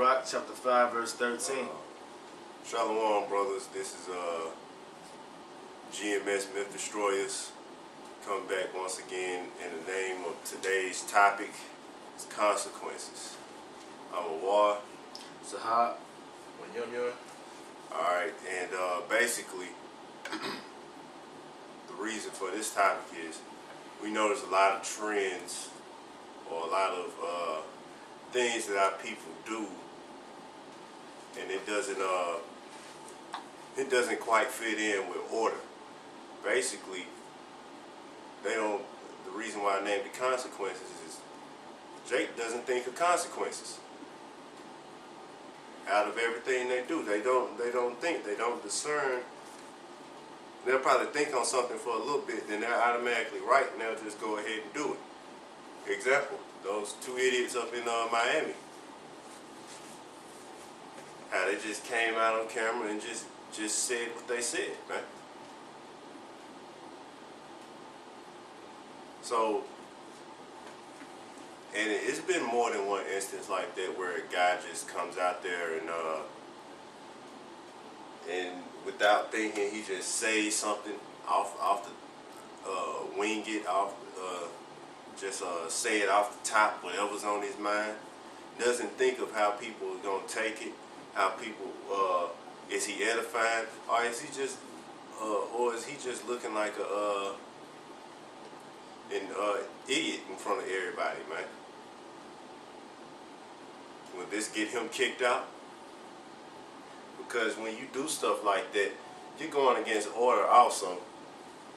Sirach chapter 5 verse 13. Shalom, brothers. This is GMS Myth Destroyers. Come back once again in the name of today's topic. It's consequences. I'm a war. Sahab. Alright, and basically the reason for this topic is we notice a lot of trends or a lot of things that our people do, and it doesn't quite fit in with order. Basically, the reason why I named it consequences is Jake doesn't think of consequences. Out of everything they do, they don't think, they don't discern. They'll probably think on something for a little bit, then they're automatically right, and they'll just go ahead and do it. Example, those two idiots up in Miami. How they just came out on camera and just said what they said, man. So, and it's been more than one instance like that where a guy just comes out there and without thinking, he just says something off the wing it off, just say it off the top, whatever's on his mind. Doesn't think of how people are gonna take it, how people is he edifying, or is he just looking like an idiot in front of everybody, man? Will this get him kicked out? Because when you do stuff like that, you're going against order also.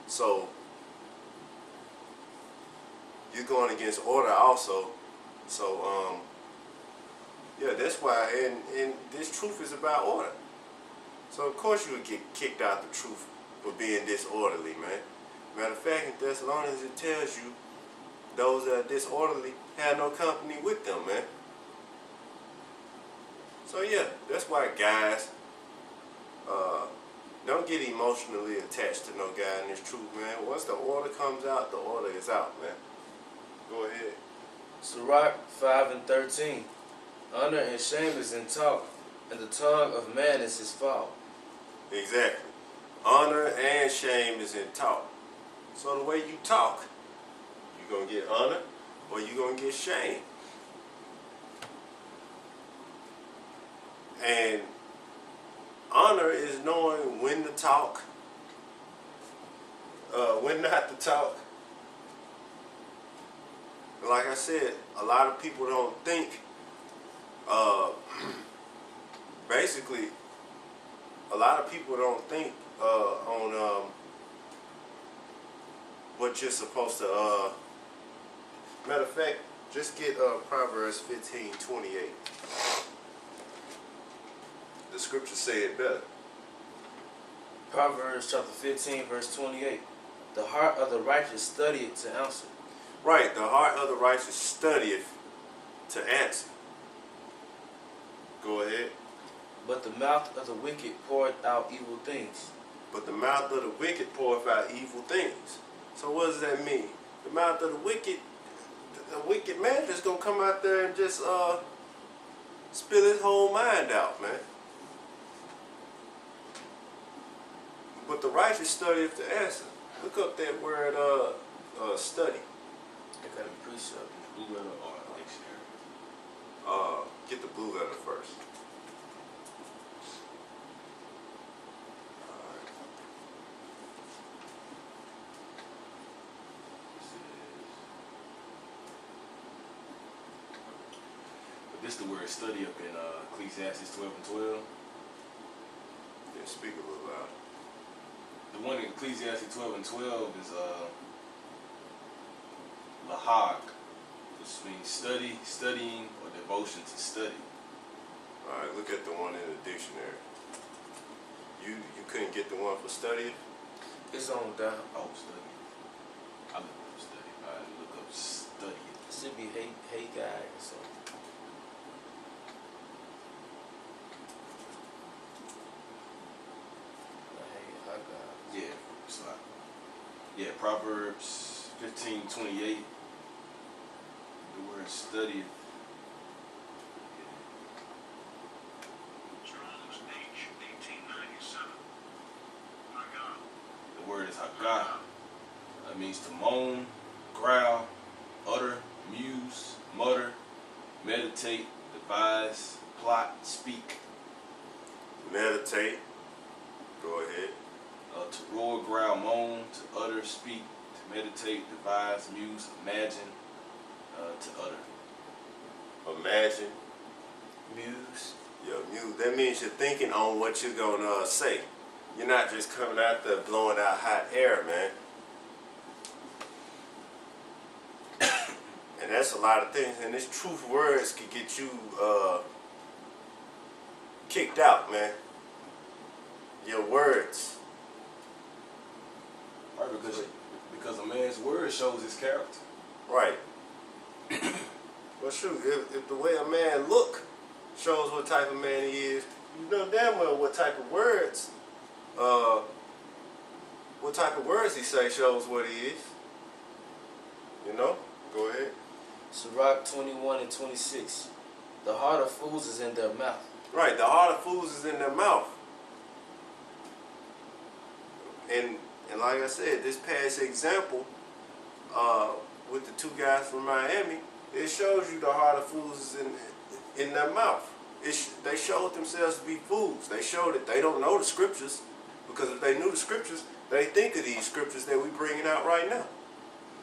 So you're going against order also. So yeah, that's why, and this truth is about order. So of course you would get kicked out the truth for being disorderly, man. Matter of fact, in Thessalonians it tells you those that are disorderly have no company with them, man. So yeah, that's why guys, don't get emotionally attached to no guy in this truth, man. Once the order comes out, the order is out, man. Go ahead. Sirach 5 and 13. Honor and shame is in talk, and the tongue of man is his fault. Exactly. Honor and shame is in talk. So the way you talk, you're going to get honor or you're going to get shame. And honor is knowing when to talk, when not to talk. Like I said, a lot of people don't think, basically, a lot of people don't think on what you're supposed to, matter of fact, just get Proverbs 15:28. The scriptures say it better. Proverbs chapter 15 verse 28. The heart of the righteous studieth to answer. Right, the heart of the righteous studieth to answer. Go ahead. But the mouth of the wicked poureth out evil things. But the mouth of the wicked poureth out evil things. So what does that mean? The mouth of the wicked man just gonna come out there and just spill his whole mind out, man. But the righteous studieth to answer. Look up that word study. I got a precept. Blue letter or dictionary? Get the blue letter first. This is the word study up in Ecclesiastes 12 and 12. Yeah, speak a little louder. The one in Ecclesiastes 12 and 12 is lahag, which means studying, or devotion to study. Alright, look at the one in the dictionary. You couldn't get the one for study? It's on down. Oh, study. I look up study. I look up study. It should be hey guy or something. Yeah, it's like, yeah, Proverbs 15:28. The word study means to moan, growl, utter, muse, mutter, meditate, devise, plot, speak. Meditate. Go ahead. To roar, growl, moan, to utter, speak, to meditate, devise, muse, imagine, to utter. Imagine. Muse. Yeah, muse. That means you're thinking on what you're gonna say. You're not just coming out there blowing out hot air, man. And that's a lot of things. And these truth words could get you kicked out, man. Your words. Right, because a man's word shows his character. Right. Well, shoot, if the way a man look shows what type of man he is, you know damn well what type of words he say shows what he is. You know? Go ahead. Sirach 21 and 26. The heart of fools is in their mouth. Right, the heart of fools is in their mouth. And like I said, this past example with the two guys from Miami, it shows you the heart of fools is in their mouth. They showed themselves to be fools. They showed that they don't know the scriptures, because if they knew the scriptures, they think of these scriptures that we're bringing out right now.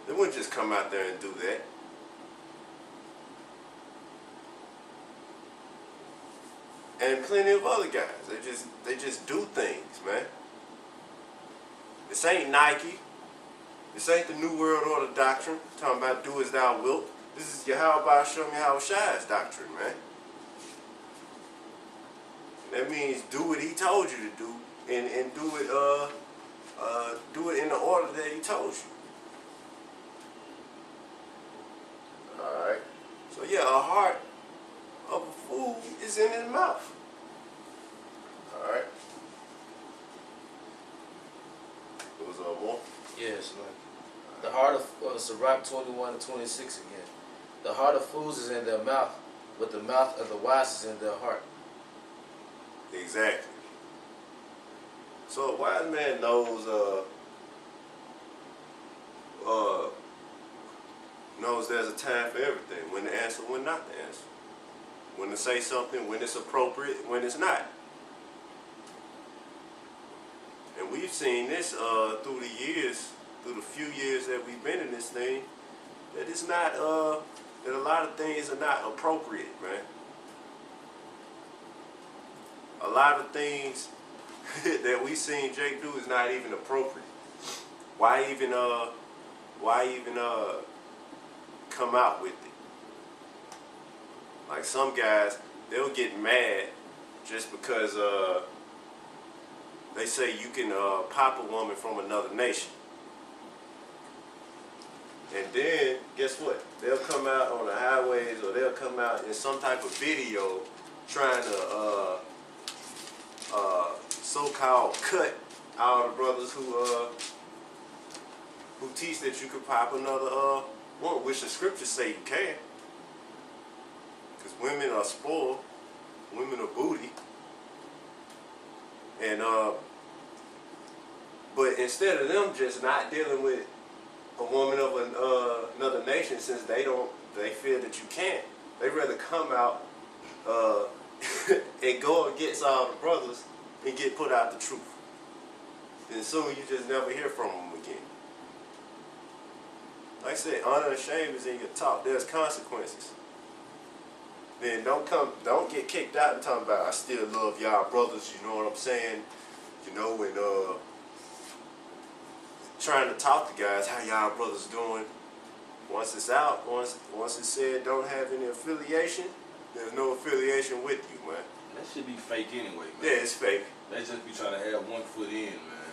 They wouldn't just come out there and do that. And plenty of other guys. They just do things, man. This ain't Nike. This ain't the New World Order doctrine. Talking about do as thou wilt. This is Yahweh Shem Yahweh Shai's doctrine, man. That means do what he told you to do, and do it in the order that he told you. Alright. So yeah, a heart of a fool is in his mouth. Alright. There was more? Yes, man. The heart of Sirach 21 and 26 again. The heart of fools is in their mouth, but the mouth of the wise is in their heart. Exactly. So a wise man knows there's a time for everything. When to answer, when not to answer. When to say something, when it's appropriate, when it's not. And we've seen this through the years, through the few years that we've been in this thing, that it's not that a lot of things are not appropriate, man. A lot of things that we seen Jake do is not even appropriate. Why even come out with it? Like some guys, they'll get mad just because they say you can pop a woman from another nation. And then, guess what? They'll come out on the highways, or they'll come out in some type of video trying to so-called cut all the brothers who teach that you could pop another woman, which the scriptures say you can. Because women are spoiled, women are booty. And but instead of them just not dealing with a woman of another nation, since they feel that you can't, they rather come out and go against all the brothers and get put out the truth. And soon you just never hear from them again. Like I said, honor and shame is in your talk. There's consequences. Then don't get kicked out and talking about I still love y'all brothers, you know what I'm saying? You know, and trying to talk to guys, how y'all brothers doing? Once it's out, once it's said don't have any affiliation, there's no affiliation with you, man. That should be fake anyway, man. Yeah, it's fake. They just be trying to have one foot in, man.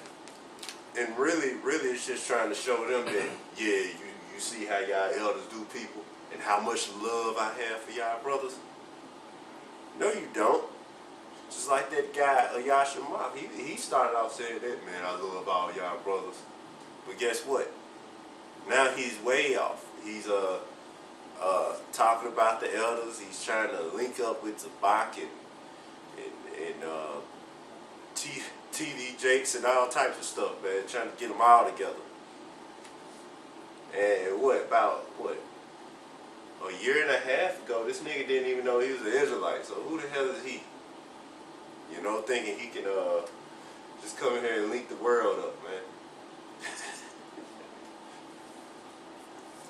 And really, it's just trying to show them that, yeah, you see how y'all elders do people and how much love I have for y'all brothers. No, you don't. Just like that guy, Yasha Mop, he started off saying that, man, I love all y'all brothers. But guess what? Now he's way off. He's talking about the elders. He's trying to link up with Zabak and TD Jakes and all types of stuff, man. Trying to get them all together. And what, a year and a half ago, this nigga didn't even know he was an Israelite. So who the hell is he? You know, thinking he can just come in here and link the world up, man.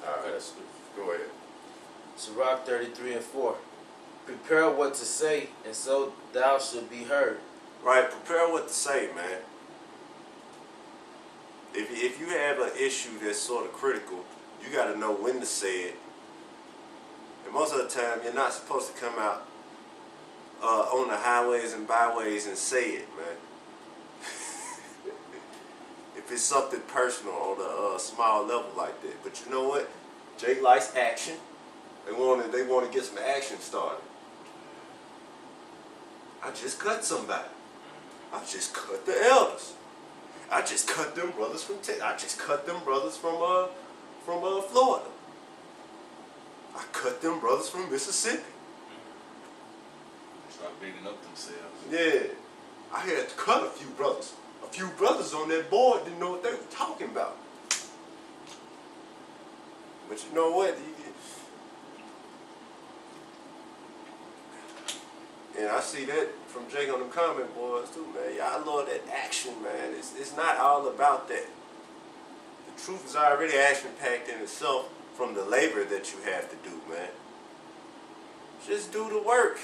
All right, go ahead. Sirach 33:4. Prepare what to say, and so thou shalt be heard. Right, prepare what to say, man. If you have an issue that's sort of critical, you got to know when to say it. And most of the time, you're not supposed to come out on the highways and byways and say it, man. If it's something personal on a small level like that. But you know what? Jake likes action. They want to get some action started. I just cut somebody. I just cut the elders. I just cut them brothers from Texas. I just cut them brothers from Florida. I cut them brothers from Mississippi. Start bigging up themselves. Yeah. I had to cut a few brothers. A few brothers on that board didn't know what they were talking about. But you know what? And I see that from Jake on the comment boards too, man. Y'all love that action, man. It's not all about that. The truth is already action-packed in itself from the labor that you have to do, man. Just do the work.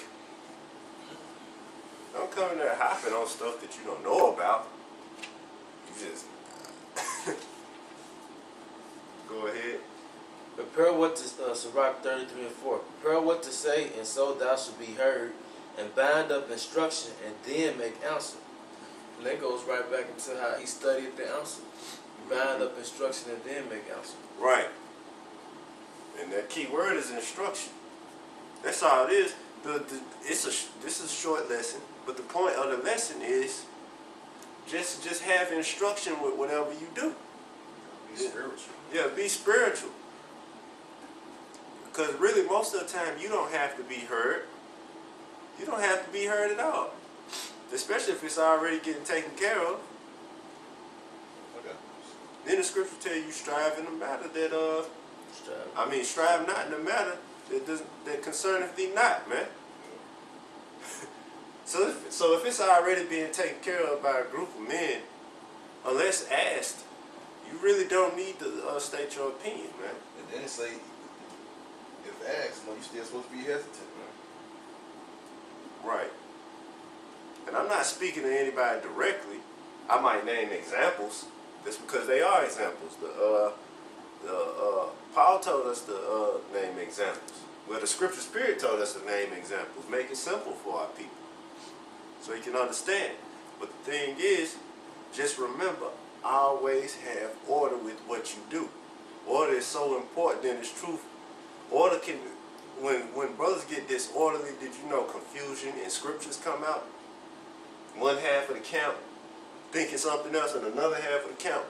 Don't come in there hopping on stuff that you don't know about. You just go ahead. Prepare what to Sirach 33:4. Prepare what to say, and so thou shalt be heard, and bind up instruction, and then make answer. And that goes right back into how he studied the answer. Bind up instruction and then make answer. Right. And that key word is instruction. That's all it is. This is a short lesson, but the point of the lesson is just have instruction with whatever you do. Be spiritual. Yeah, be spiritual. Because really, most of the time, you don't have to be heard. You don't have to be heard at all. Especially if it's already getting taken care of. Okay. Then the scripture tell you strive in the matter that strive not in the matter that concerneth thee not, man. So if it's already being taken care of by a group of men, unless asked, you really don't need to state your opinion, man. And then it say, if asked, no, you still supposed to be hesitant, man. Right. And I'm not speaking to anybody directly. I might name examples. That's because they are examples. Paul told us to name examples. Well, the Scripture Spirit told us to name examples. Make it simple for our people, so you can understand. But the thing is, just remember, always have order with what you do. Order is so important in this truth. Order can, when brothers get disorderly, did you know confusion and scriptures come out? One half of the camp thinking something else, and another half of the camp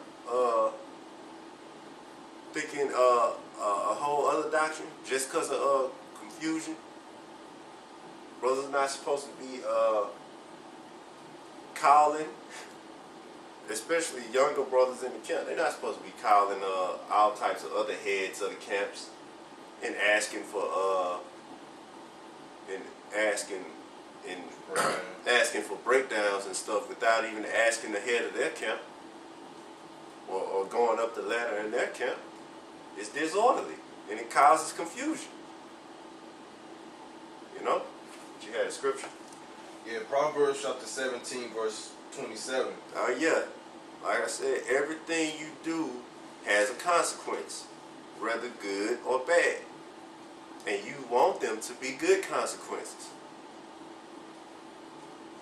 thinking a whole other doctrine just because of confusion. Brothers not supposed to be calling, especially younger brothers in the camp. They're not supposed to be calling all types of other heads of the camps and asking for asking for breakdowns and stuff without even asking the head of their camp or going up the ladder in their camp. It's disorderly and it causes confusion. You know? You had a scripture? Yeah, Proverbs chapter 17, verse 27. Yeah. Like I said, everything you do has a consequence, whether good or bad. And you want them to be good consequences.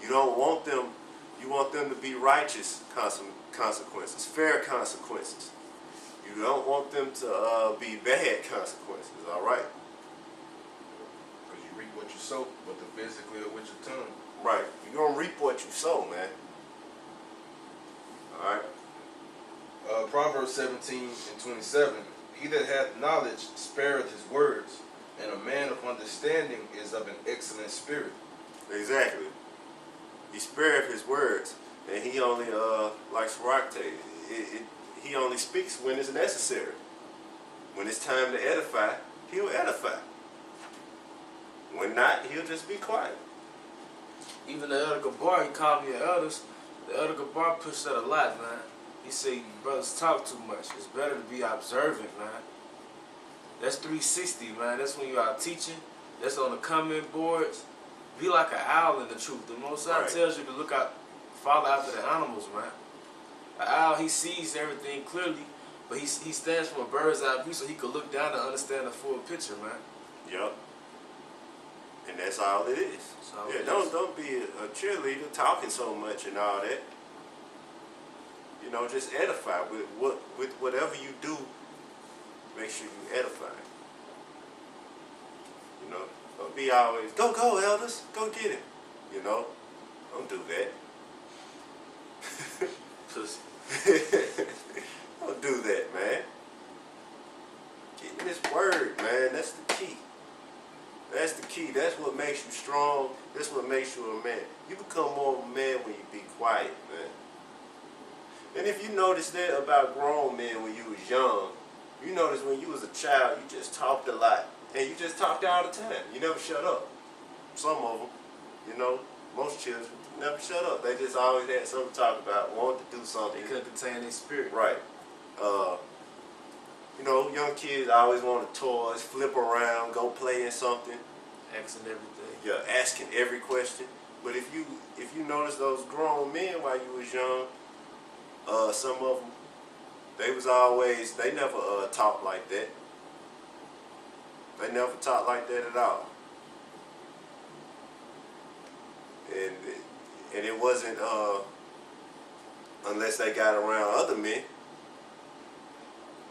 You don't want them, you want them to be righteous consequences, fair consequences. You don't want them to be bad consequences, all right? Because you reap what you sow, whether physically or with your tongue. Right. You're going to reap what you sow, man. All right? Proverbs 17 and 27. He that hath knowledge spareth his words, and a man of understanding is of an excellent spirit. Exactly. He spareth his words, and he only, like Sirach, he only speaks when it's necessary. when it's time to edify, he'll edify. When not, he'll just be quiet. Even the Elder Gabar, he called me an elders. The Elder Gabar pushed that a lot, man. He said, you brothers talk too much. It's better to be observant, man. That's 360, man. That's when you are teaching. That's on the comment boards. Be like an owl in the truth. The Most High tells you to look out, follow after the animals, man. An owl, he sees everything clearly, but he stands from a bird's eye view so he could look down and understand the full picture, man. Yup. And that's all it is. Yeah, don't be a cheerleader talking so much and all that. You know, just edify with whatever you do. Make sure you edify. You know, don't be always go elders, go get him. You know, don't do that. Pussy. Don't do that, man. Get in this word, man. That's the key. That's the key. That's what makes you strong. That's what makes you a man. You become more of a man when you be quiet, man. And if you notice that about grown men when you was young, you notice when you was a child, you just talked a lot. And you just talked all the time. You never shut up. Some of them, you know, most children never shut up. They just always had something to talk about, wanted to do something. They couldn't contain their spirit. Right. You know, young kids always wanted toys, flip around, go play in something. Asking everything. Yeah, asking every question. But if you notice those grown men while you was young, some of them, they never talked like that. They never talked like that at all. And it wasn't unless they got around other men.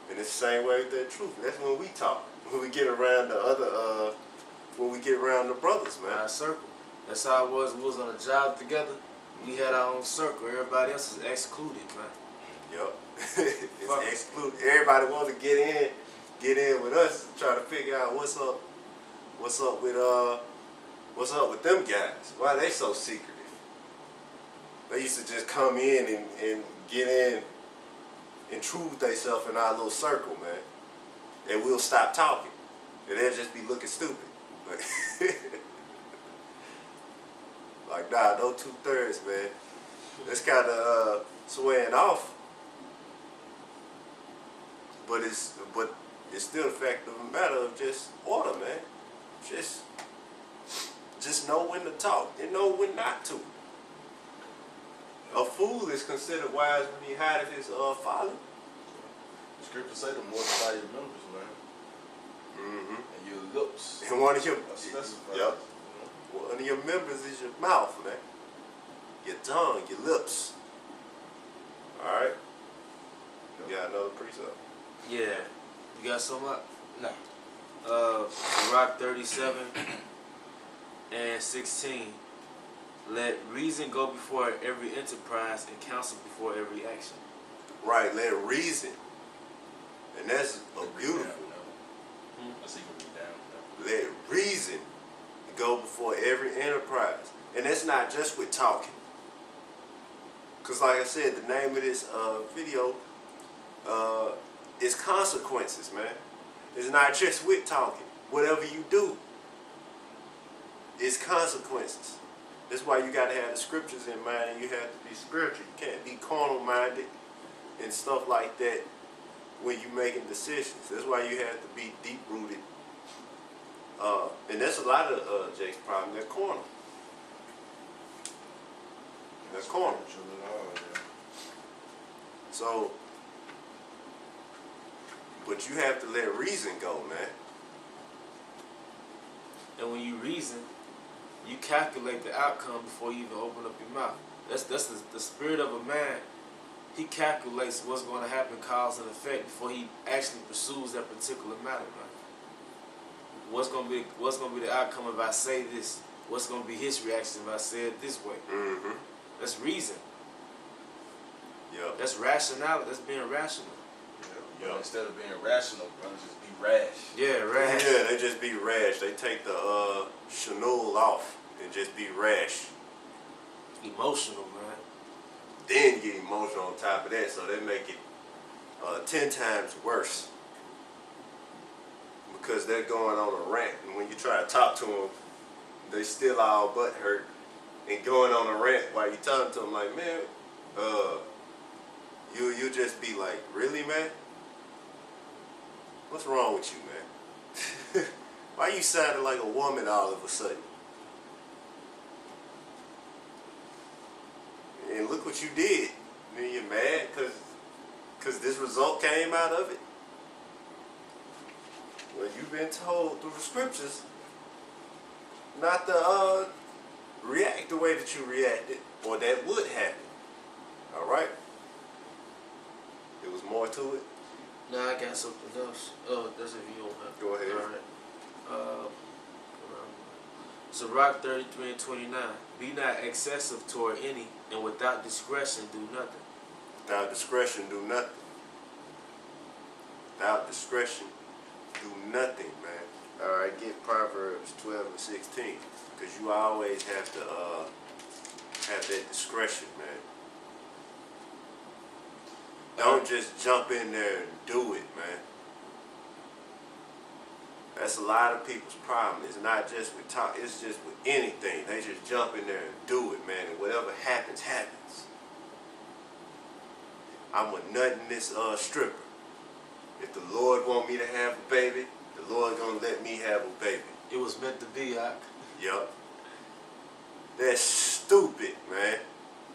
And it's the same way with that truth. That's when we talk. When we get around the other, when we get around the brothers, man. Our circle. That's how it was. We was on a job together. We had our own circle. Everybody else is excluded, man. Yup. It's excluded. Everybody wants to get in with us, try to figure out what's up with them guys. Why they so secretive? They used to just come in and get in, intrude themselves in our little circle, man. And we'll stop talking. And they'll just be looking stupid. Like, nah, no 2/3, man. That's kind of swaying off. But it's still the fact of the matter of just order, man. Just know when to talk and know when not to. A fool is considered wise when he hideth his folly. The scripture say to mortify your members, man. Mm-hmm. And your lips. And one of your specified. Yep. One of your members is your mouth, man. Your tongue, your lips. Alright? You got another precept? Yeah. You got some up? No. Rock 37 and 16. Let reason go before every enterprise and counsel before every action. Right, let reason. And that's a beautiful. Let's even read down. Let reason go before every enterprise. And that's not just with talking. Because like I said, the name of this video is consequences, man. It's not just with talking. Whatever you do, it's consequences. That's why you got to have the scriptures in mind and you have to be spiritual. You can't be carnal-minded and stuff like that when you're making decisions. That's why you have to be deep-rooted. And that's a lot of Jake's problem. They're carnal. They're carnal. So, but you have to let reason go, man. And when you reason, you calculate the outcome before you even open up your mouth. That's the spirit of a man. He calculates what's going to happen, cause and effect, before he actually pursues that particular matter, man. What's going to be the outcome if I say this? What's going to be his reaction if I say it this way? Mm-hmm. That's reason. Yep. That's rationality. That's being rational. Yep. Instead of being rational, brothers, just be rash. Yeah, rash. Yeah, they just be rash. They take the Chanel off and just be rash. Emotional, man. Then get emotional on top of that, so they make it 10 times worse. because they're going on a rant, and when you try to talk to them, they still all butt hurt and going on a rant while you talking to them. Like, man, you just be like, really, man? What's wrong with you, man? Why you sounding like a woman all of a sudden? And look what you did. I mean, you're mad because this result came out of it. Well, you've been told through the scriptures not to react the way that you reacted, or that would happen. All right? There was more to it. Now I got something else. Oh, that's if you don't have. Go ahead. All right. Sirach 33 and 29. Be not excessive toward any, and without discretion do nothing. Without discretion, do nothing. Without discretion, do nothing, man. All right, get Proverbs 12 and 16, because you always have to have that discretion, man. Don't just jump in there and do it, man. That's a lot of people's problem. It's not just with talk, it's just with anything. They just jump in there and do it, man, and whatever happens, happens. I'm a nut in this stripper. If the Lord want me to have a baby, the Lord gonna let me have a baby. It was meant to be, Ak. Yup. That's stupid, man.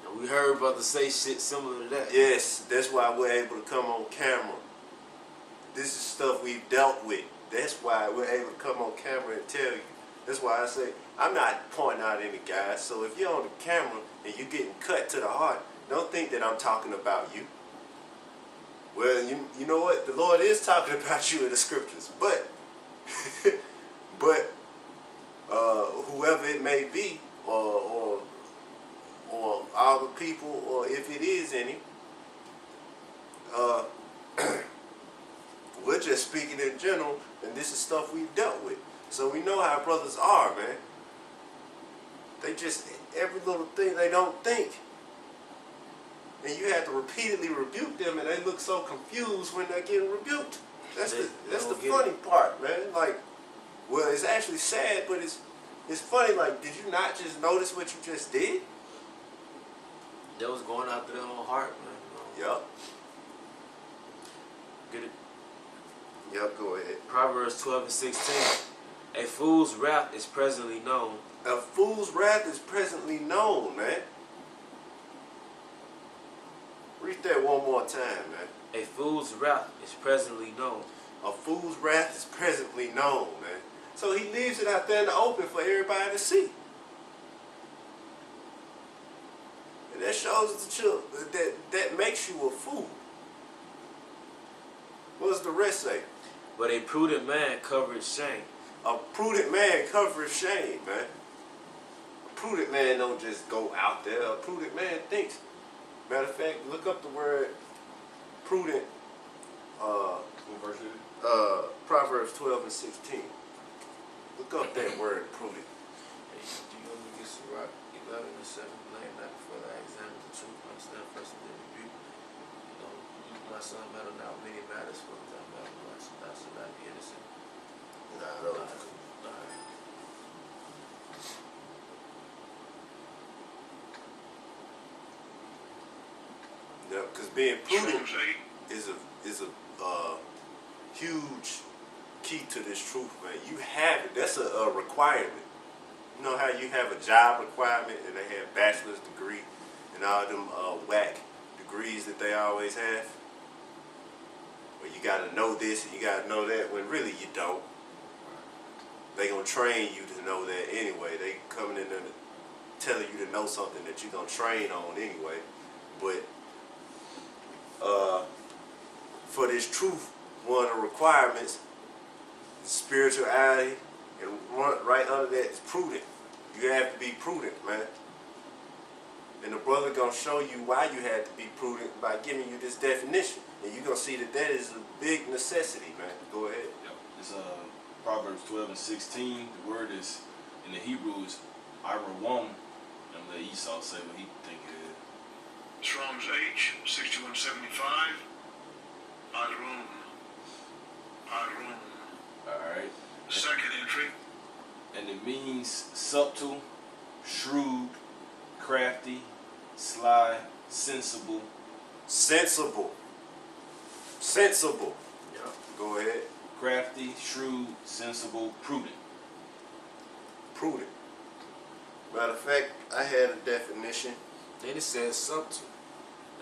And we heard brothers say shit similar to that. Yes, that's why we're able to come on camera. This is stuff we've dealt with. That's why we're able to come on camera and tell you. That's why I say, I'm not pointing out any guys. So if you're on the camera and you're getting cut to the heart, don't think that I'm talking about you. Well, you know what? The Lord is talking about you in the scriptures. But, whoever it may be, or all the people, or if it is any, we're just speaking in general, and this is stuff we've dealt with. So we know how brothers are, man. They just, every little thing, they don't think. And you have to repeatedly rebuke them, and they look so confused when they're getting rebuked. That's the funny part, man. Like, well, it's actually sad, but it's funny. Like, did you not just notice what you just did? That was going after their own heart, man. Yup. Get it? Yup, go ahead. Proverbs 12 and 16. A fool's wrath is presently known. A fool's wrath is presently known, man. Read that one more time, man. A fool's wrath is presently known. A fool's wrath is presently known, man. So he leaves it out there in the open for everybody to see. And that shows that makes you a fool. What does the rest say? But a prudent man covereth shame. A prudent man covers shame, man. A prudent man don't just go out there. A prudent man thinks. Matter of fact, look up the word prudent. What verse is it? Proverbs 12 and 16. Look up that word prudent. Hey, do you want me to get Sirach 11 and 7? Lay not before thy examine the truth, understand first and then rebuke. You know, you, my son, meddle now many matters for that matter. Thou should not be innocent. Nah, no. Yeah, because being prudent is a huge key to this truth, man. You have it. That's a requirement. You know how you have a job requirement and they have bachelor's degree and all them whack degrees that they always have? Well, you got to know this and you got to know that, when really you don't. They going to train you to know that anyway. They coming in there telling you to know something that you're going to train on anyway. But for this truth, one of the requirements is spirituality, and right under that is prudent. You have to be prudent, man. And the brother gonna show you why you had to be prudent by giving you this definition, and you're gonna see that that is a big necessity, man. Go ahead. Yep. It's Proverbs 12 and 16. The word is in the Hebrew is Irawam, and let Esau say what he think it is. Strong's H 6175. Arun. Alright. Second entry. And it means subtle, shrewd, crafty, sly, sensible. Sensible. Sensible. Yeah. Go ahead. Crafty, shrewd, sensible, prudent. Prudent. Matter of fact, I had a definition. Then it says subtle.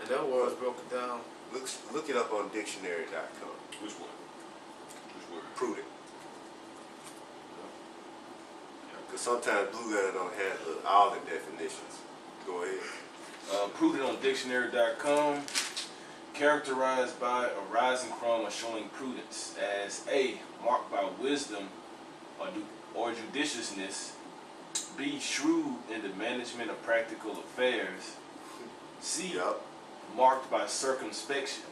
And that word's broken down. Look it up on dictionary.com. Which one? Which word? Prudent. Because sometimes Blue Letter don't have all the definitions. Go ahead. Prudent on dictionary.com. Characterized by, arising from, or showing prudence as A, marked by wisdom or judiciousness. B, shrewd in the management of practical affairs. C, Yup. marked by circumspection.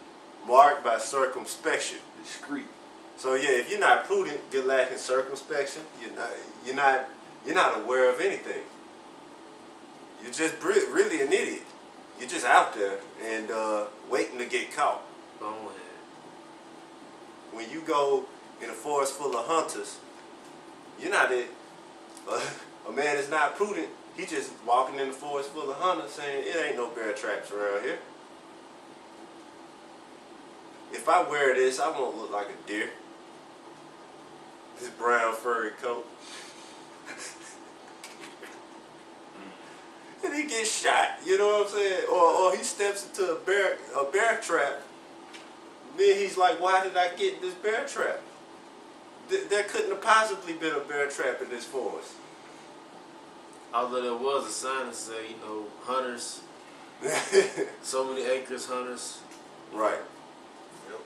Marked by circumspection. Discreet. So yeah, if you're not prudent, you're lacking circumspection. You're not aware of anything. You're just really an idiot. You're just out there and waiting to get caught. Bonehead. When you go in a forest full of hunters, you're not it. A man is not prudent. He just walking in the forest full of hunters saying, it ain't no bear traps around here. If I wear this, I won't look like a deer. This brown furry coat. And he gets shot, you know what I'm saying? Or he steps into a bear trap. Then he's like, why did I get in this bear trap? There couldn't have possibly been a bear trap in this forest. Although there was a sign that said, hunters, so many acres, hunters. Right. Yep.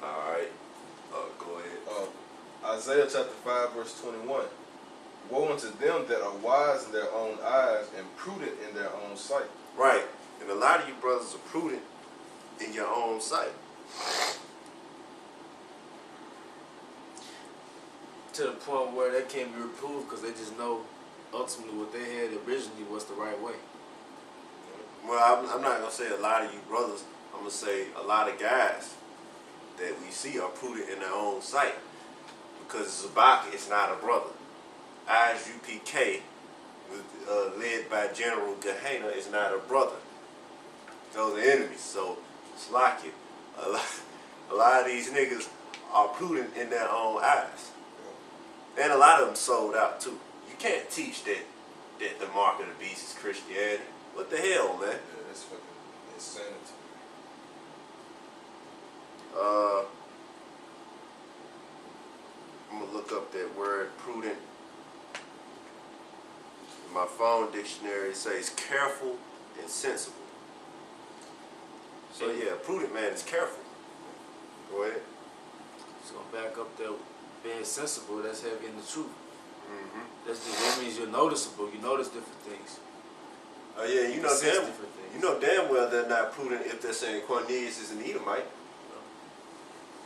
Alright. Go ahead. Isaiah chapter 5 verse 21. Woe unto them that are wise in their own eyes and prudent in their own sight. Right. And a lot of you brothers are prudent in your own sight. To the point where they can't be reproved because they just know ultimately what they had originally was the right way. Well, I'm not going to say a lot of you brothers. I'm going to say a lot of guys that we see are prudent in their own sight. Because Zabaka is not a brother. ISUPK, led by General Gehenna, is not a brother. Those are enemies. So, it's like it. A lot of these niggas are prudent in their own eyes. And a lot of them sold out too. You can't teach that the mark of the beast is Christianity. What the hell, man? Yeah, that's fucking insanity. I'm gonna look up that word prudent. In my phone dictionary it says careful and sensible. So yeah, a prudent man is careful. Go ahead. So back up there, being sensible, that's heavy in the truth. Mm-hmm. That means you're noticeable. You notice different things. Oh yeah, you know sense damn, different things. you know damn well they're not prudent if they're saying Cornelius is an Edomite.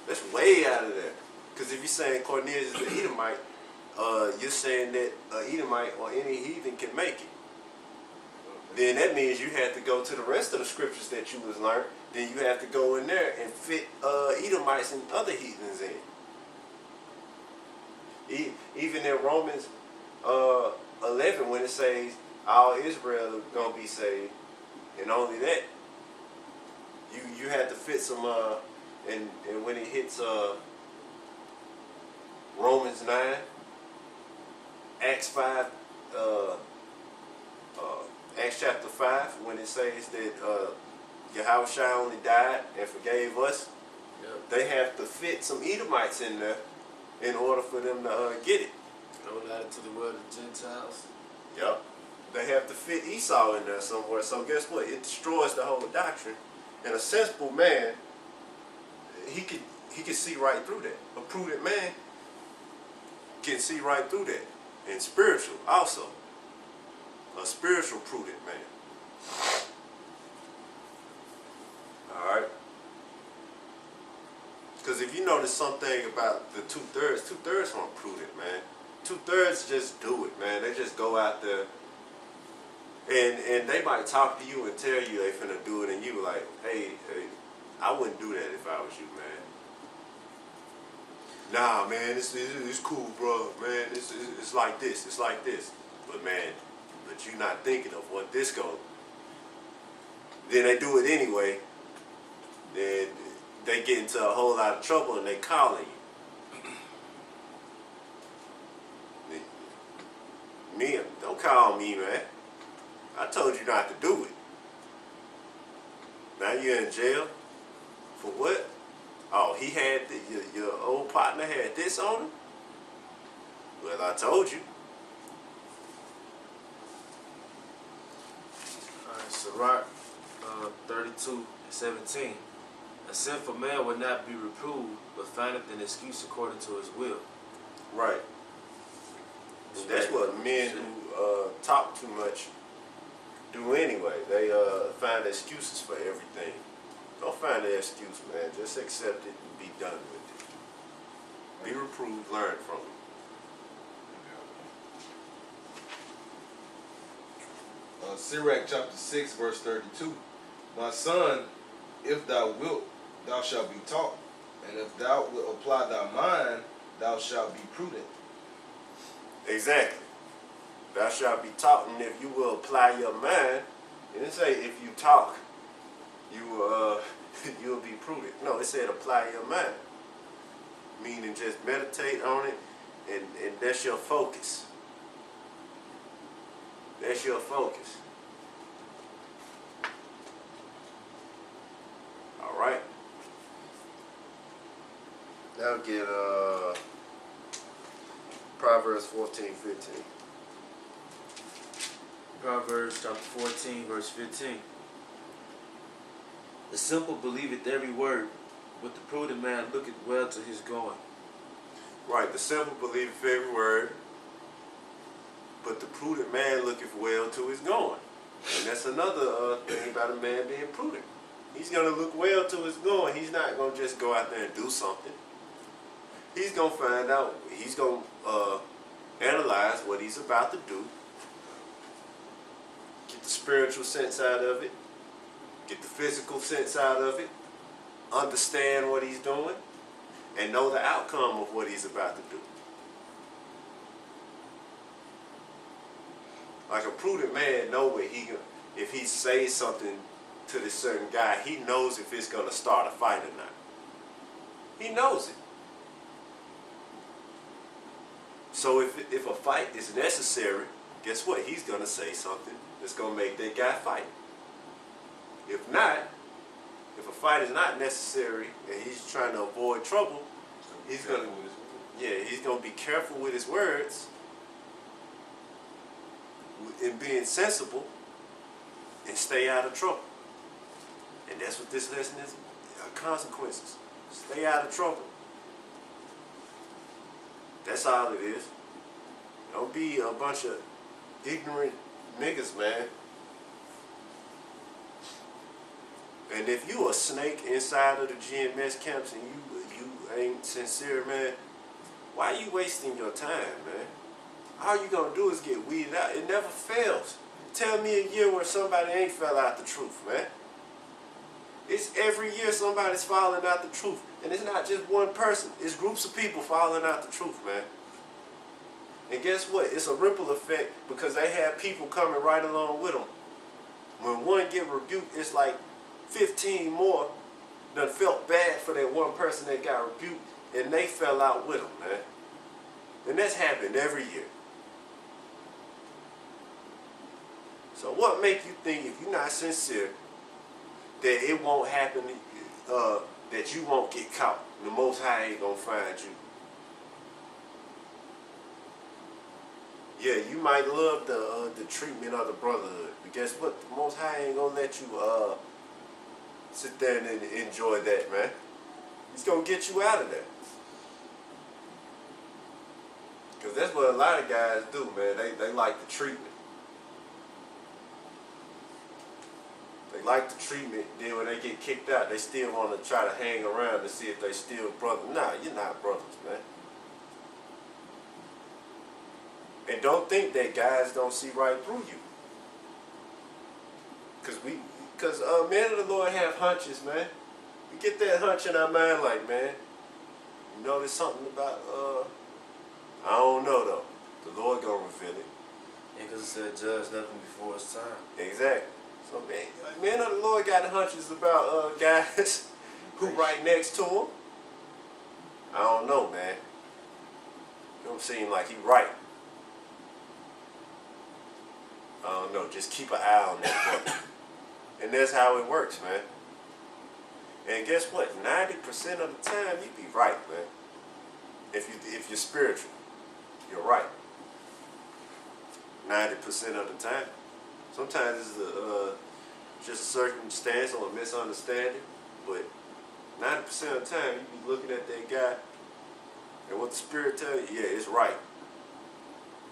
That's way out of there. Because if you're saying Cornelius is an Edomite, you're saying that an Edomite or any heathen can make it. Then that means you have to go to the rest of the scriptures that you was learned. Then you have to go in there and fit Edomites and other heathens in. Even in Romans 11, when it says all Israel is gonna be saved, and only that, you have to fit some. And when it hits Romans 9, Acts 5, Acts chapter 5, when it says that Yahushua only died and forgave us, Yep. they have to fit some Edomites in there in order for them to get it. Roll out into the world of Gentiles. Yep. They have to fit Esau in there somewhere. So guess what? It destroys the whole doctrine. And a sensible man, he can see right through that. A prudent man can see right through that. And spiritual also. A spiritual prudent man. Alright? Because if you notice something about the two-thirds aren't prudent, man. Two-thirds just do it, man. They just go out there and they might talk to you and tell you they finna do it, and you like, hey, I wouldn't do that if I was you, man. nah, man, it's cool, bro, man. It's like this. It's like this. But man, but you're not thinking of what this goes. Then they do it anyway. Then they get into a whole lot of trouble and they calling you. Me, don't call me, man. I told you not to do it. Now you're in jail for what? Oh, he had your old partner had this on him. Well, I told you. Alright, Sirach 32:17. A sinful man will not be reproved, but findeth an excuse according to his will. Right. And that's what men who talk too much do anyway. They find excuses for everything. Don't find an excuse, man. Just accept it and be done with it. Be reproved, learn from it. Sirach chapter 6 verse 32. My son, if thou wilt, thou shalt be taught, and if thou wilt apply thy mind, thou shalt be prudent. Exactly. Thou shalt be taught, and if you will apply your mind, it didn't say if you talk, you you'll be prudent. No, it said apply your mind. Meaning just meditate on it, and that's your focus. That's your focus. All right. Now get Proverbs 14:15. Proverbs chapter 14, verse 15. The simple believeth every word, but the prudent man looketh well to his going. Right, the simple believeth every word, but the prudent man looketh well to his going. And that's another thing about a man being prudent. He's going to look well to his going. He's not going to just go out there and do something. He's going to find out. He's going to analyze what he's about to do. Get the spiritual sense out of it. Get the physical sense out of it. Understand what he's doing. And know the outcome of what he's about to do. Like a prudent man know what if he says something to this certain guy, he knows if it's going to start a fight or not. He knows it. So if a fight is necessary, guess what? He's going to say something that's going to make that guy fight. If not, if a fight is not necessary and he's trying to avoid trouble, he's going to be careful with his words and being sensible and stay out of trouble. And that's what this lesson is, consequences. Stay out of trouble. That's all it is. Don't be a bunch of ignorant niggas, man. And if you a snake inside of the GMS camps and you ain't sincere, man, why are you wasting your time, man? All you gonna do is get weeded out. It never fails. Tell me a year where somebody ain't fell out the truth, man. It's every year somebody's falling out the truth. And it's not just one person. It's groups of people falling out the truth, man. And guess what? It's a ripple effect because they have people coming right along with them. When one get rebuked, it's like 15 more done felt bad for that one person that got rebuked and they fell out with them, man. And that's happened every year. So what make you think if you're not sincere that it won't happen, that you won't get caught? The Most High ain't gonna find you. Yeah, you might love the treatment of the brotherhood, but guess what? The Most High ain't gonna let you sit there and enjoy that, man. He's gonna get you out of there. Cause that's what a lot of guys do, man. They like the treatment. They like the treatment. Then when they get kicked out, they still want to try to hang around to see if they still brothers. Nah, you're not brothers, man. And don't think that guys don't see right through you. Cause men of the Lord have hunches, man. We get that hunch in our mind, like, man, You know, there's something about, I don't know though. The Lord gonna reveal it. Yeah, because it said judge nothing before it's time. Exactly. So man of the Lord got hunches about guys who right next to him. I don't know, man. It don't seem like he right. I don't know. Just keep an eye on that brother. And that's how it works, man. And guess what? 90% of the time you be right, man. If you're spiritual, you're right. 90% of the time. Sometimes it's just a circumstance or a misunderstanding, but 90% of the time you be looking at that guy and what the Spirit tell you, yeah, it's right.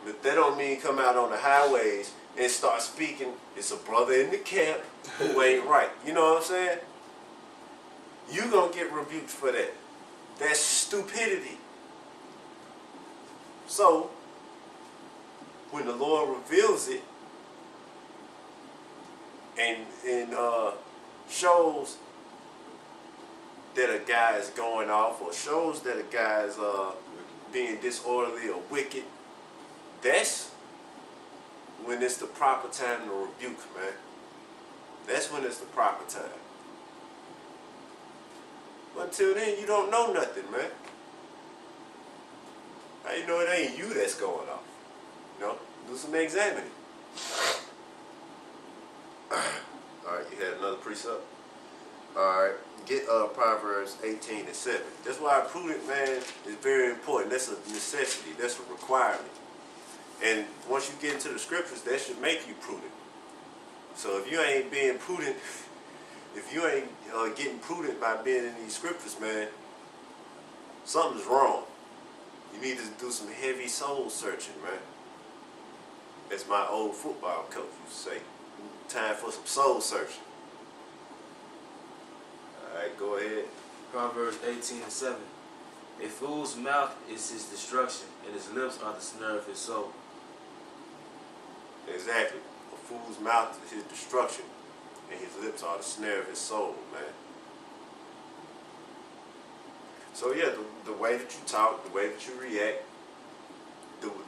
But that don't mean come out on the highways and start speaking, it's a brother in the camp who ain't right. You know what I'm saying? You gonna get rebuked for that. That's stupidity. So, when the Lord reveals it and shows that a guy is going off or shows that a guy is being disorderly or wicked, that's when it's the proper time to rebuke, man. That's when it's the proper time. But until then, you don't know nothing, man. How you know it ain't you that's going off? You know, do some examining. Alright, you had another precept? Alright, get Proverbs 18:7. That's why prudent, man, is very important. That's a necessity. That's a requirement. And once you get into the scriptures, that should make you prudent. So if you ain't being prudent, if you ain't getting prudent by being in these scriptures, man, something's wrong. You need to do some heavy soul searching, man. As my old football coach used to say, time for some soul searching. Alright, go ahead. Proverbs 18:7. A fool's mouth is his destruction, and his lips are the snare of his soul. Exactly. A fool's mouth is his destruction, and his lips are the snare of his soul, man. So yeah, the way that you talk, the way that you react,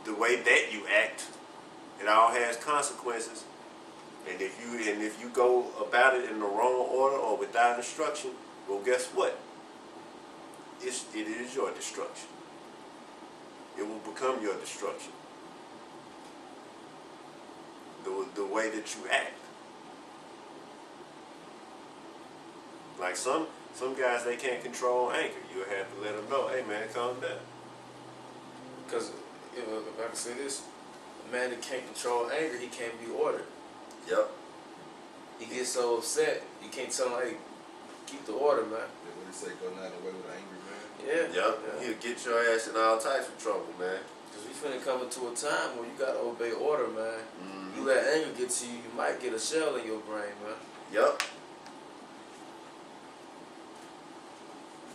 the way that you act, it all has consequences. And if you go about it in the wrong order or without instruction, well, guess what? It is your destruction. It will become your destruction. The way that you act. Like some guys, they can't control anger. You have to let them know, hey man, calm down. Because if I can say this, a man that can't control anger, he can't be ordered. Yep. He gets so upset, you can't tell him, hey, keep the order, man. What they say, go not away with an angry man. Yeah. Yep. Yeah. He'll get your ass in all types of trouble, man. Because we finna come into a time where you gotta obey order, man. Mm-hmm. You let anger get to you, you might get a shell in your brain, man. Yep.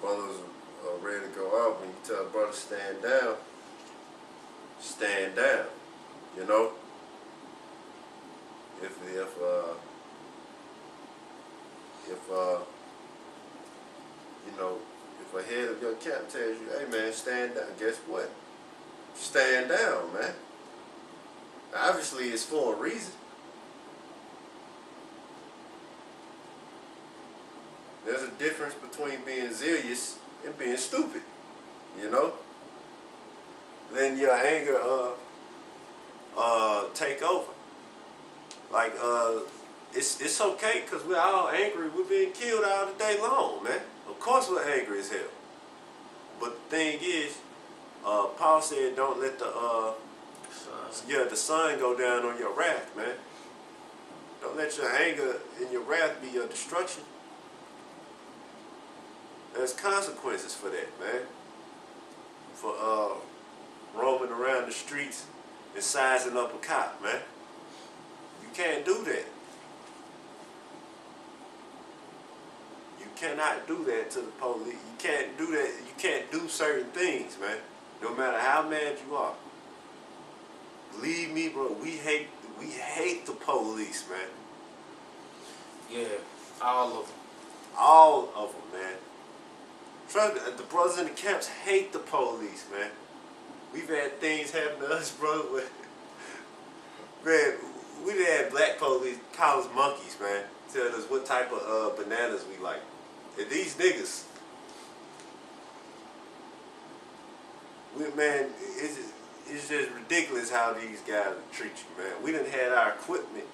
Brothers are ready to go out. When you tell a brother stand down, stand down. You know? If you know, if a head of your camp tells you, hey man, stand down, guess what? Stand down, man. Obviously it's for a reason. There's a difference between being zealous and being stupid, you know? Then your anger take over. Like it's okay because we're all angry. We're being killed all the day long, man. Of course we're angry as hell. But the thing is, Paul said, don't let the sun go down on your wrath, man. Don't let your anger and your wrath be your destruction. There's consequences for that, man. For roaming around the streets and sizing up a cop, man. You can't do that. You cannot do that to the police. You can't do that. You can't do certain things, man. No matter how mad you are. Believe me, bro. We hate the police, man. Yeah, all of them. All of them, man. Trust me, the brothers in the camps hate the police, man. We've had things happen to us, brother. Man, we done had black police call us monkeys, man. Tell us what type of bananas we like. And these niggas, man, it's just ridiculous how these guys treat you, man. We done had our equipment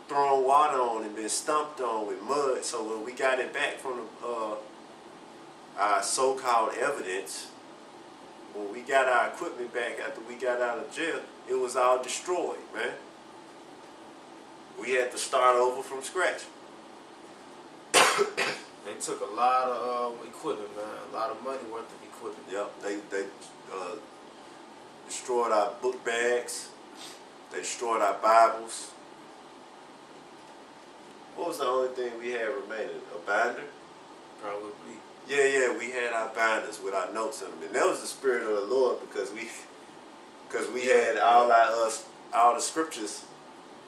thrown water on and been stumped on with mud. So when we got it back from our so-called evidence, when we got our equipment back after we got out of jail, it was all destroyed, man. We had to start over from scratch. They took a lot of equipment, man. A lot of money worth of equipment. Yep, they destroyed our book bags. They destroyed our Bibles. What was the only thing we had remaining? A binder? Probably. Yeah, we had our binders with our notes in them, and that was the spirit of the Lord because we had all the scriptures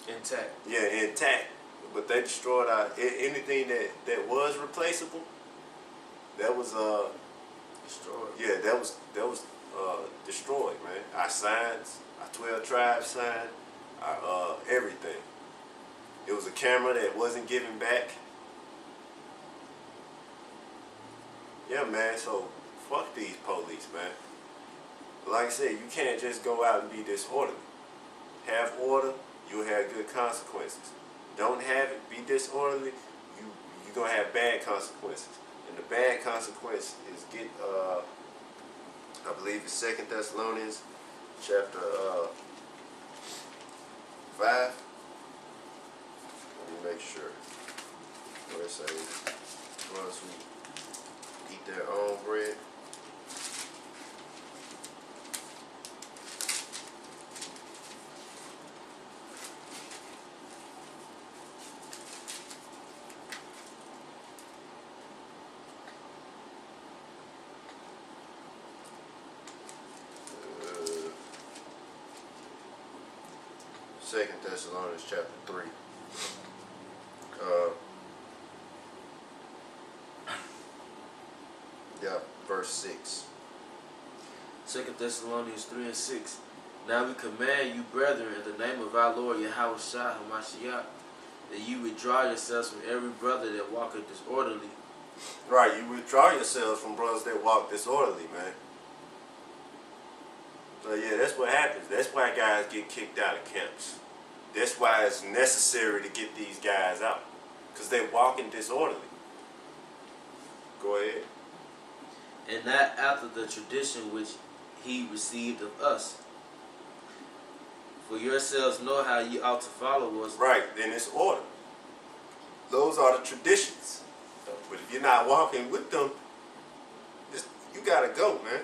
Intact. intact, but they destroyed anything that was replaceable. That was Destroyed. that was destroyed, man. Our signs, our 12 tribes sign, our everything. It was a camera that wasn't given back. Yeah, man, so fuck these police, man. Like I said, you can't just go out and be disorderly. Have order, you'll have good consequences. Don't have it, be disorderly, you're going to have bad consequences. And the bad consequence is I believe it's 2 Thessalonians chapter 5. Let me make sure. Where it says, ones who eat their own bread. Second Thessalonians chapter 3. Verse 6. 2 Thessalonians 3 and 6. Now we command you, brethren, in the name of our Lord Yahweh Shah Hamashiach, that you withdraw yourselves from every brother that walketh disorderly. Right, you withdraw yourselves from brothers that walk disorderly, man. So yeah, that's what happens. That's why guys get kicked out of camps. That's why it's necessary to get these guys out. Because they're walking disorderly. Go ahead. And not after the tradition which he received of us. For yourselves know how ye ought to follow us. Right, then it's order. Those are the traditions. But if you're not walking with them, you gotta go, man.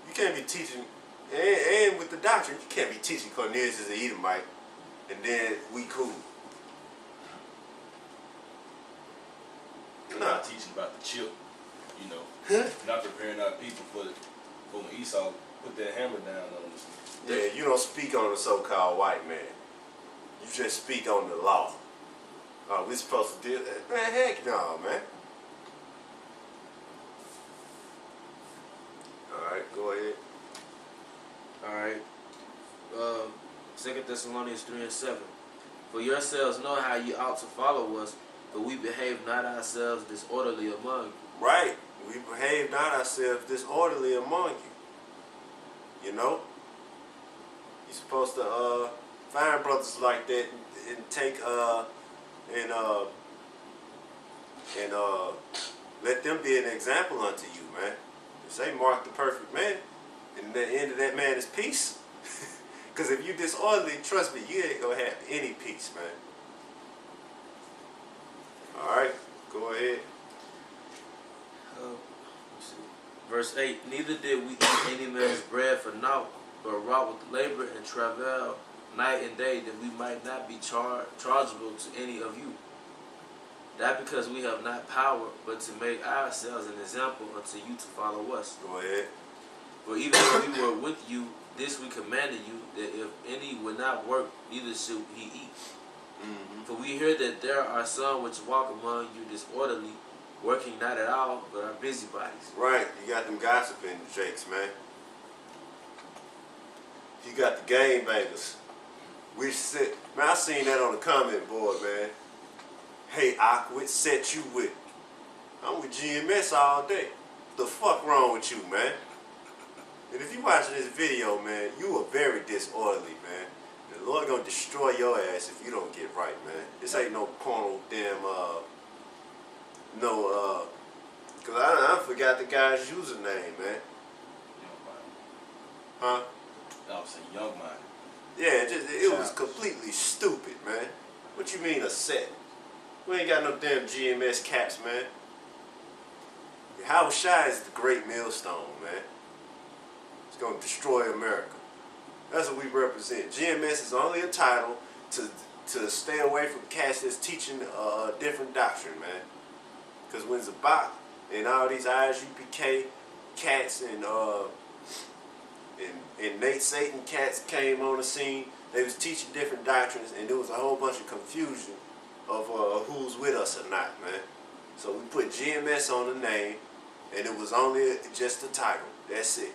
You can't be teaching, and with the doctrine, you can't be teaching Cornelius as an Edomite, and then we cool. We're not teaching about the chip, you know. Not preparing our people for when Esau put that hammer down on us. Yeah, you don't speak on the so-called white man. You just speak on the law. We're supposed to deal that. Man, heck no, man. Alright, go ahead. Alright. 2 Thessalonians 3 and 7. For yourselves know how ye ought to follow us, but we behave not ourselves disorderly among you. Right. We behave not ourselves disorderly among you. You know? You're supposed to find brothers like that and take and let them be an example unto you, man. Say Mark the perfect man, and the end of that man is peace. Because if you disorderly, trust me, you ain't gonna have any peace, man. Alright, go ahead. Let's see. Verse 8. Neither did we eat any man's bread for naught, but wrought with labor and travail night and day, that we might not be chargeable to any of you. That because we have not power, but to make ourselves an example unto you to follow us. Go ahead. For even when we were with you, this we commanded you, that if any would not work, neither should he eat. Mm-hmm. For we hear that there are some which walk among you disorderly, working not at all, but are busybodies. Right, you got them gossiping jakes, man. You got the game bangers. Which set, man, I seen that on the comment board, man. Hey, Aquid, set you with. I'm with GMS all day. The fuck wrong with you, man? And if you watching this video, man, you are very disorderly, man. The Lord gonna destroy your ass if you don't get right, man. This ain't no porno damn, cause I forgot the guy's username, man. Young mind. Huh? I was saying young mind. Yeah, it was Childish. completely stupid, man. What you mean a set? We ain't got no damn GMS caps, man. Howard Shai is the great millstone, man. It's gonna destroy America. That's what we represent. GMS is only a title to stay away from cats that's teaching a different doctrine, man. Because when Zabak and all these ISUPK cats and Nate Satan cats came on the scene, they was teaching different doctrines, and there was a whole bunch of confusion of who's with us or not, man. So we put GMS on the name, and it was only just a title. That's it.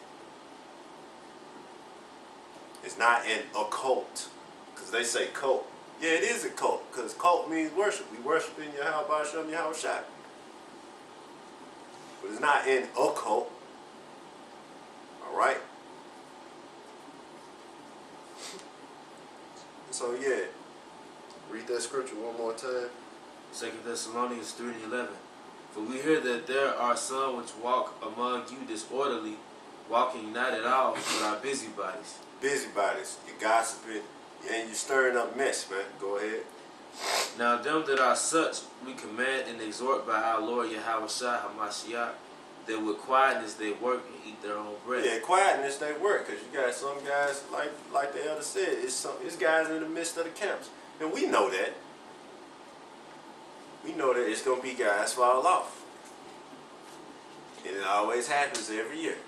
It's not an occult, because they say cult. Yeah, it is a cult, because cult means worship. We worship in Yahweh Shem Yahweh Shai. But it's not an occult. Alright? So yeah, read that scripture one more time. 2 Thessalonians 3:11. For we hear that there are some which walk among you disorderly, walking not at all, but are busybodies. Busybodies, you're gossiping, and you're stirring up mess, man. Go ahead. Now them that are such we command and exhort by our Lord Yahweh Shai HaMashiach, that with quietness they work and eat their own bread. Yeah, quietness they work, because you got some guys, like the elder said, it's guys in the midst of the camps. And we know that. We know that it's going to be guys fall off. And it always happens every year.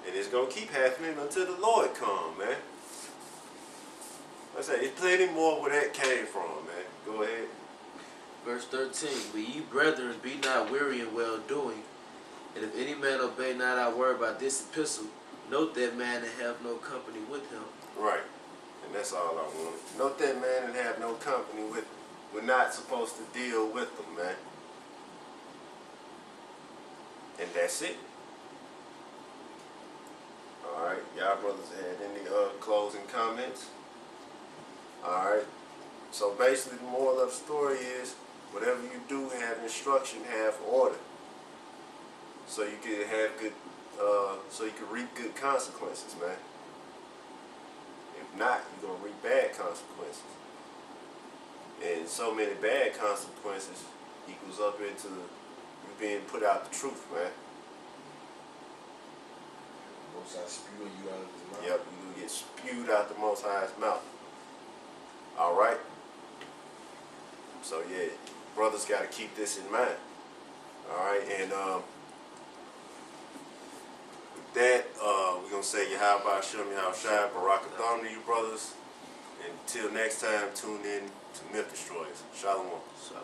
And it's going to keep happening until the Lord come, man. Like I say, it's plenty more where that came from, man. Go ahead. Verse 13. But ye brethren, be not weary in well doing, and if any man obey not our word by this epistle, note that man and have no company with him. Right. And that's all I wanted. Note that man and have no company with him. We're not supposed to deal with them, man. And that's it. Alright, y'all brothers had any closing comments? Alright. So basically the moral of the story is, whatever you do, have instruction, have order. So you can have good, so you can reap good consequences, man. If not, you're gonna reap bad consequences. And so many bad consequences equals up into you being put out the truth, man. Most High spewing you out of his mouth. Yep, you will get spewed out the Most High's mouth. Alright? So yeah, brothers got to keep this in mind. Alright, and with that, we're going to say Yahweh Shem Yahweh Shai, Barakathon to you brothers. Until next time, tune in to Myth Destroyers. Shalom. So